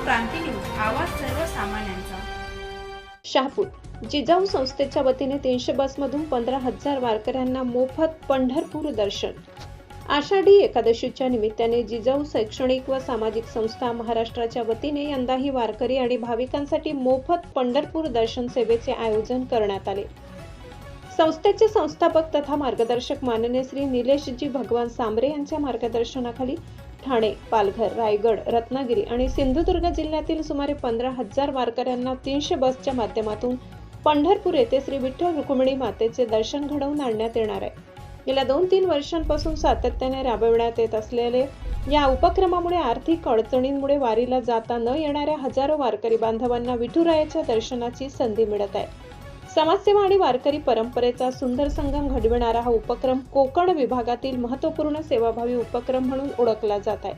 क्रांती news, आवाज सर्वसामान्यांचा। शहापूर जिजाऊ संस्थेच्या वतीने 300 बसमधून 15,000 वारकऱ्यांना मोफत पंढरपूर दर्शन। आषाढी एकादशीच्या निमित्ताने जिजाऊ शैक्षणिक व सामाजिक संस्था महाराष्ट्राच्या वतीने यंदाही वारकरी आणि भाविकांसाठी मोफत पंढरपूर दर्शन सेवेचे आयोजन करण्यात आले। संस्थेचे संस्थापक तथा मार्गदर्शक माननीय श्री निलेशजी भगवान सांबरे यांच्या मार्गदर्शनाखाली ठाणे, पालघर, रायगड, रत्नागिरी आणि सिंधुदुर्ग जिल्ह्यातील सुमारे 15,000 वारकऱ्यांना 300 बसच्या माध्यमातून पंढरपूर येथे श्री विठ्ठल रुक्मिणी मातेचे दर्शन घडवून आणण्यात येणार आहे। गेल्या 2-3 वर्षांपासून सातत्याने राबविण्यात येत असलेले या उपक्रमामुळे आर्थिक अडचणींमुळे वारीला जाता न येणाऱ्या हजारो वारकरी बांधवांना विठुरायाच्या दर्शनाची संधी मिळत आहे। समाजसेवा आणि वारकरी परंपरेचा सुंदर संगम घडविणारा हा उपक्रम कोकण विभागातील महत्त्वपूर्ण सेवाभावी उपक्रम म्हणून ओळखला जात आहे।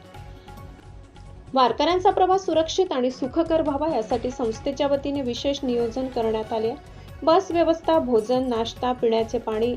वारकऱ्यांचा प्रवास सुरक्षित आणि सुखकर व्हावा यासाठी संस्थेच्या वतीने विशेष नियोजन करण्यात आले आहे। बस व्यवस्था, भोजन, नाश्ता, पिण्याचे पाणी,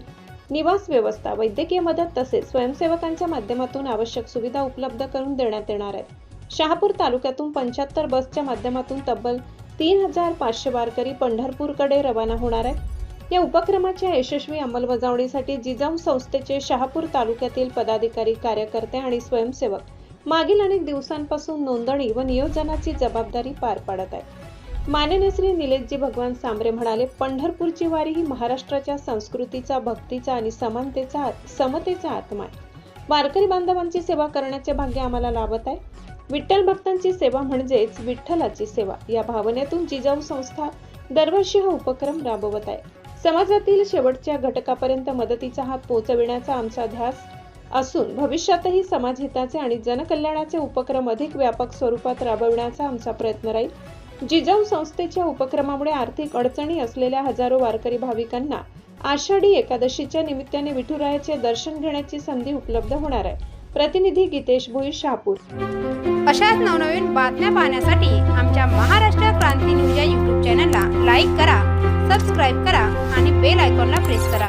निवास व्यवस्था, वैद्यकीय मदत तसेच स्वयंसेवकांच्या माध्यमातून आवश्यक सुविधा उपलब्ध करून देण्यात येणार आहेत। शहापूर तालुक्यातून 75 बसच्या माध्यमातून तब्बल 3,500 वारकरी पंढरपूरकडे रवाना होणार आहेत। या उपक्रमाच्या यशस्वी अंमलबजावणीसाठी जिजाऊ संस्थेचे शहापूर तालुक्यातील पदाधिकारी, कार्यकर्ते आणि स्वयंसेवक मागील अनेक दिवसांपासून नोंदणी व नियोजनाची जबाबदारी पार पाडत आहेत। माननीय श्री निलेशजी भगवान सांबरे म्हणाले, पंढरपूरची वारी ही महाराष्ट्राच्या संस्कृतीचा, भक्तीचा आणि समतेचा आत्मा आहे। वारकरी बांधवांची सेवा करण्याचे भाग्य आम्हाला लाभत आहे। विठ्ठल भक्तांची सेवा म्हणजेच विठ्ठलाची सेवा या भावनेतून जिजाऊ संस्था दरवर्षी हा उपक्रम राबवत आहे। समाजातील शेवटच्या घटकापर्यंत मदतीचा हात पोहोचविण्याचा आमचा ध्यास असून भविष्यातही समाजहिताचे आणि जनकल्याणाचे उपक्रम अधिक व्यापक स्वरूपात राबविण्याचा आमचा प्रयत्न राहील। जिजाऊ संस्थेच्या उपक्रमामुळे आर्थिक अडचणी असलेल्या हजारो वारकरी भाविकांना आषाढी एकादशीच्या निमित्ताने विठुरायाचे दर्शन घेण्याची संधी उपलब्ध होणार आहे। प्रतिनिधी गीतेश भोई, शहापूर। अशाच नवनवीन बातम्या पाहण्यासाठी आमच्या महाराष्ट्र क्रांती न्यूज या YouTube चॅनलला लाईक करा, सबस्क्राईब करा आणि बेल आयकॉनला प्रेस करा।